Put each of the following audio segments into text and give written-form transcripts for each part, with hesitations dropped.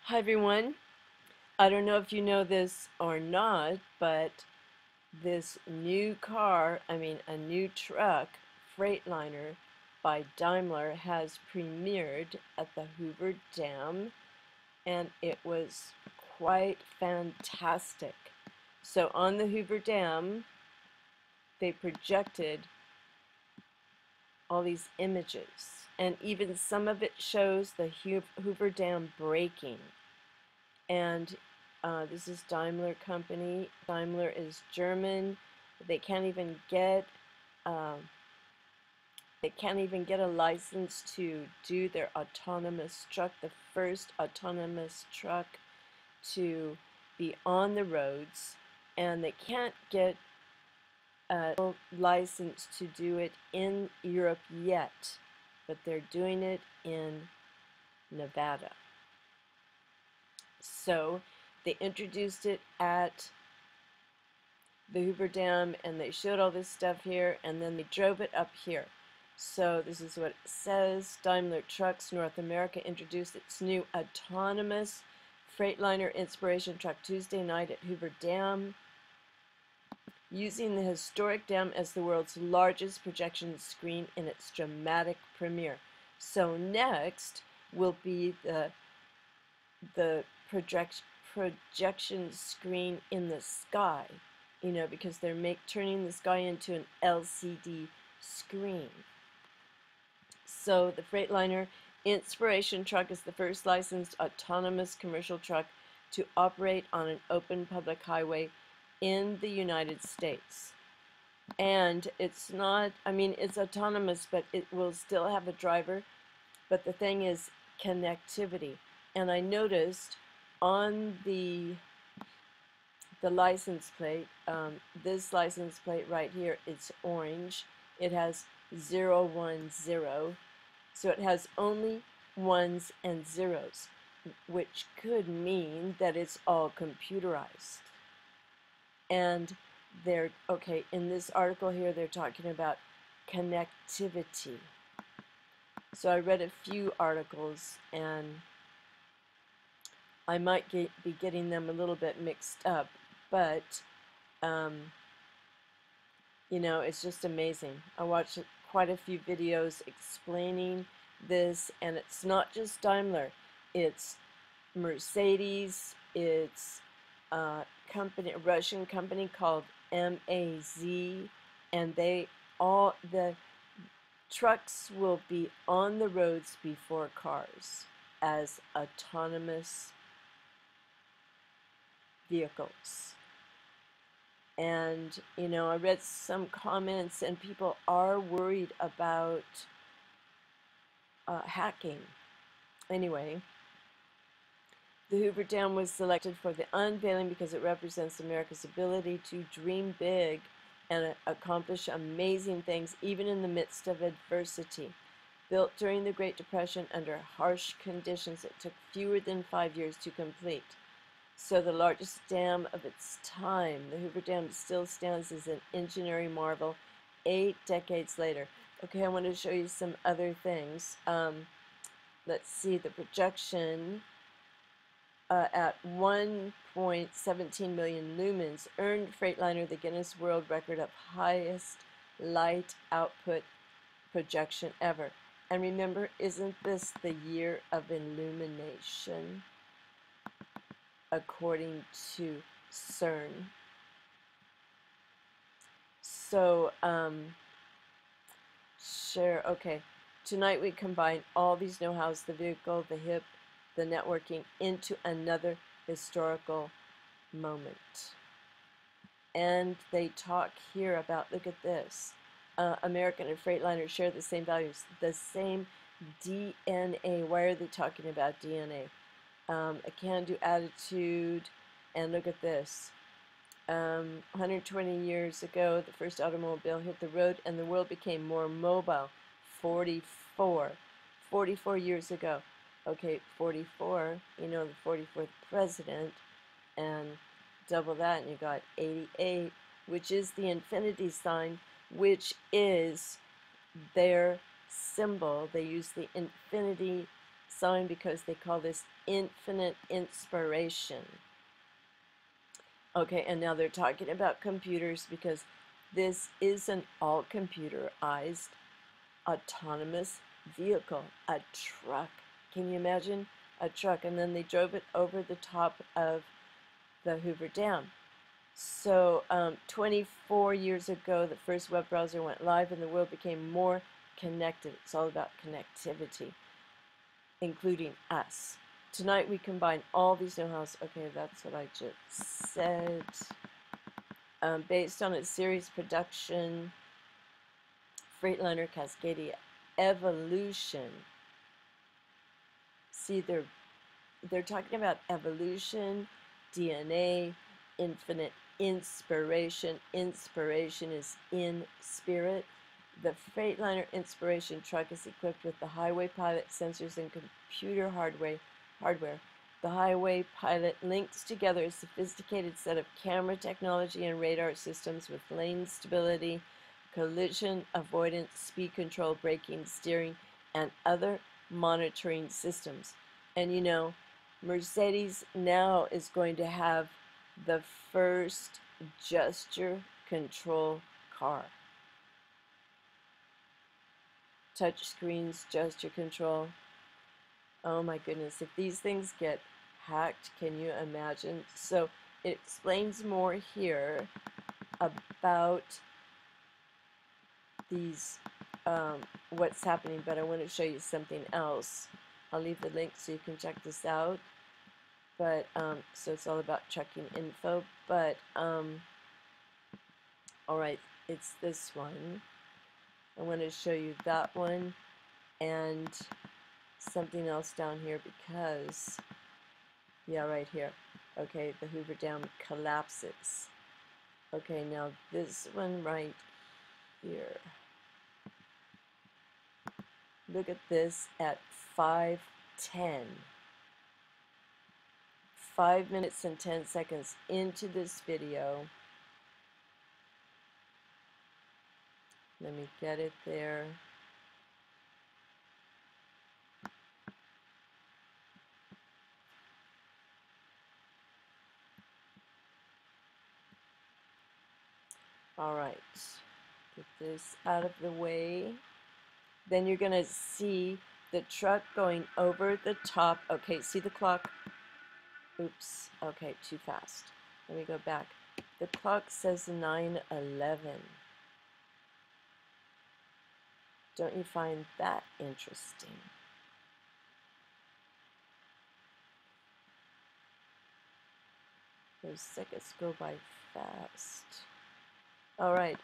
Hi everyone. I don't know if you know this or not, but this new car, a new truck, Freightliner by Daimler has premiered at the Hoover Dam, and it was quite fantastic. So on the Hoover Dam, they projected all these images, and even some of it shows the Hoover Dam breaking. And this is Daimler Company. Daimler is German. They can't even get uh, they can't even get a license to do their autonomous truck, the first autonomous truck to be on the roads, and they can't get a license to do it in Europe yet, but they're doing it in Nevada. So they introduced it at the Hoover Dam, and they showed all this stuff here, and then they drove it up here. So this is what it says. Daimler Trucks North America introduced its new autonomous Freightliner Inspiration truck Tuesday night at Hoover Dam, using the historic dam as the world's largest projection screen in its dramatic premiere. So next will be the projection screen in the sky, because they're turning the sky into an LCD screen. So the Freightliner Inspiration truck is the first licensed autonomous commercial truck to operate on an open public highway in the United States. And it's not, it's autonomous, but it will still have a driver. But the thing is connectivity. And I noticed on the license plate, this license plate right here, it's orange. It has 010, so it has only ones and zeros, which could mean that it's all computerized. And in this article here, they're talking about connectivity. So I read a few articles, and I might be getting them a little bit mixed up, but it's just amazing. I watched quite a few videos explaining this, and it's not just Daimler. It's Mercedes. It's a Russian company called MAZ, and the trucks will be on the roads before cars as autonomous vehicles. And I read some comments, and people are worried about hacking. Anyway, the Hoover Dam was selected for the unveiling because it represents America's ability to dream big and accomplish amazing things even in the midst of adversity. Built during the Great Depression under harsh conditions, it took fewer than 5 years to complete. So the largest dam of its time, the Hoover Dam still stands as an engineering marvel 8 decades later. Okay, I want to show you some other things. Let's see, the projection at 1.17 million lumens earned Freightliner the Guinness World Record of highest light output projection ever. And remember, isn't this the year of illumination, according to CERN? So, sure, okay. Tonight we combine all these know-hows, the vehicle, the hip, the networking, into another historical moment. And they talk here about, look at this, American and Freightliner share the same values, the same DNA. Why are they talking about DNA? A can-do attitude, and look at this. 120 years ago, the first automobile hit the road and the world became more mobile. 44 years ago. Okay, 44, the 44th president, and double that and you got 88, which is the infinity sign, which is their symbol. They use the infinity sign because they call this infinite inspiration. Okay, and now they're talking about computers because this is an all computerized autonomous vehicle, a truck. Can you imagine a truck? And then they drove it over the top of the Hoover Dam. So 24 years ago, the first web browser went live and the world became more connected. It's all about connectivity, including us. Tonight we combine all these know-hows. Okay, that's what I just said. Based on a series production, Freightliner Cascadia evolution. See, they're talking about evolution, DNA, infinite inspiration. Inspiration is in spirit. The Freightliner Inspiration truck is equipped with the Highway Pilot sensors and computer hardware. The Highway Pilot links together a sophisticated set of camera technology and radar systems with lane stability, collision avoidance, speed control, braking, steering, and other monitoring systems. And you know, Mercedes now is going to have the first gesture control car. Touch screens, gesture control. Oh my goodness, if these things get hacked, can you imagine? So it explains more here about these, what's happening, but I want to show you something else. I'll leave the link so you can check this out. But, so it's all about trucking info, but, alright, it's this one. I want to show you that one and something else down here because, yeah, right here. Okay, the Hoover Dam collapses. Okay, now this one right here. Look at this at 5:10. 5 minutes and 10 seconds into this video. Let me get it there. All right, get this out of the way. Then you're gonna see the truck going over the top. Okay, see the clock? Oops, okay, too fast. Let me go back. The clock says 9:11. Don't you find that interesting? Those seconds go by fast. All right,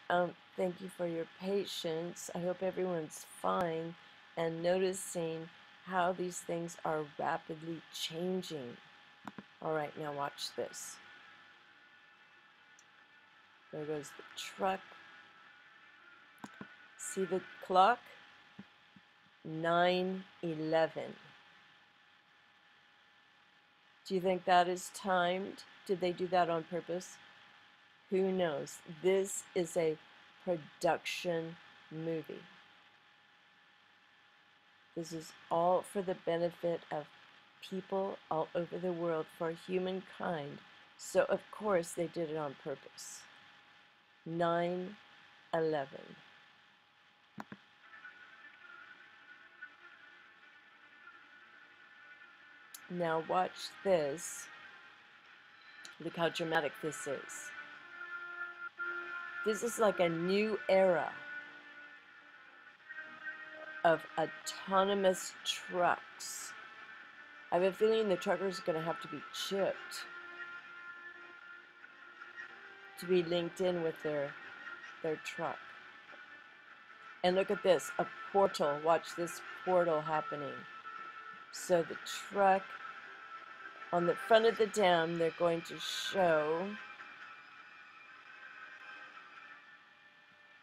thank you for your patience. I hope everyone's fine and noticing how these things are rapidly changing. All right, now watch this. There goes the truck. See the clock? 9:11. Do you think that is timed? Did they do that on purpose? Who knows? This is a production movie. This is all for the benefit of people all over the world, for humankind. So of course they did it on purpose. 9/11. Now watch this. Look how dramatic this is. This is like a new era of autonomous trucks. I have a feeling the truckers are going to have to be chipped to be linked in with their truck. And look at this, a portal. Watch this portal happening. So the truck, on the front of the dam, they're going to show.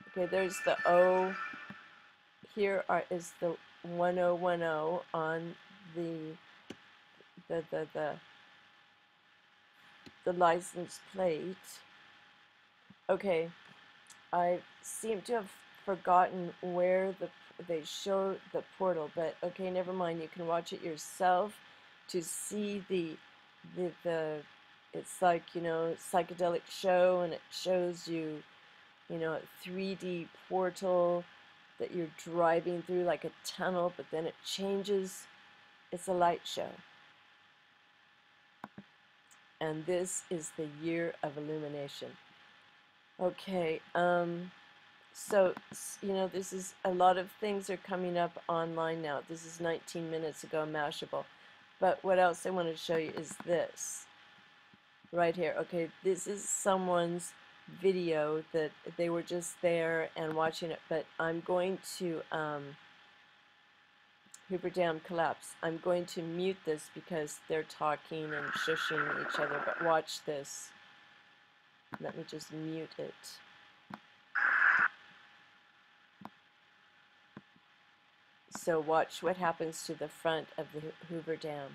Okay, there's the O. Here is the 1010 on the license plate. Okay, I seem to have forgotten where they show the portal, but okay, never mind. You can watch it yourself to see the it's like, you know, psychedelic show, and it shows you, you know, a 3D portal that you're driving through like a tunnel, but then it changes. It's a light show. And this is the year of illumination. Okay, so, you know, this is, a lot of things are coming up online now. This is 19 minutes ago, Mashable. But what else I want to show you is this right here. Okay, this is someone's video that they were just there and watching it, but I'm going to, Hoover Dam collapse. I'm going to mute this because they're talking and shushing each other, but watch this. Let me just mute it. So watch what happens to the front of the Hoover Dam.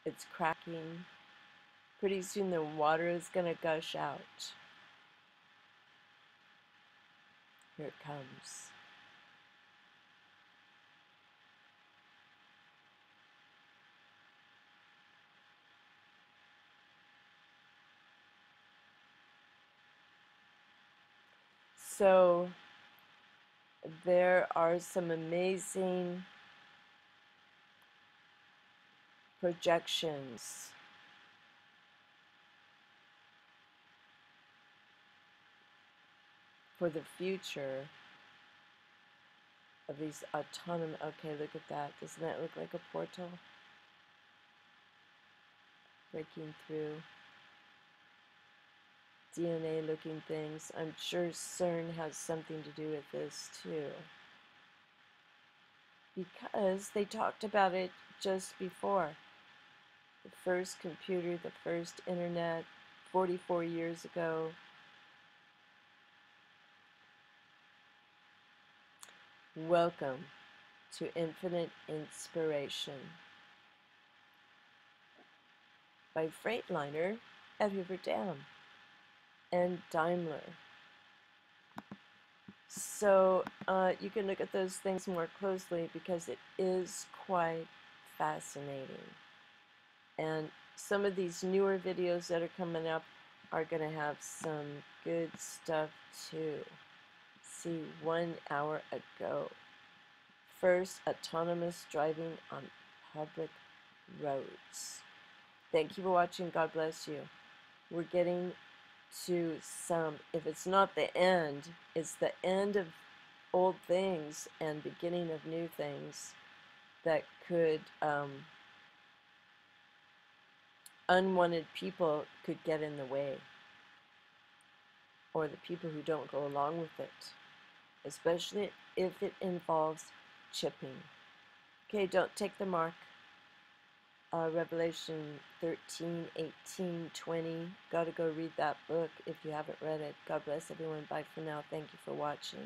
It's cracking. Pretty soon the water is going to gush out. Here it comes. So there are some amazing projections for the future of these autonomous. Okay, look at that. Doesn't that look like a portal? Breaking through. DNA looking things. I'm sure CERN has something to do with this too, because they talked about it just before. The first computer, the first internet, 44 years ago. Welcome to Infinite Inspiration by Freightliner at Hoover Dam and Daimler. So you can look at those things more closely because it is quite fascinating. And some of these newer videos that are coming up are going to have some good stuff too. See, 1 hour ago. First autonomous driving on public roads. Thank you for watching. God bless you. We're getting to some, if it's not the end, it's the end of old things and beginning of new things that could, unwanted people could get in the way, or the people who don't go along with it, especially if it involves chipping. Okay, don't take the mark. Revelation 13, 18, 20. Got to go read that book if you haven't read it. God bless everyone. Bye for now. Thank you for watching.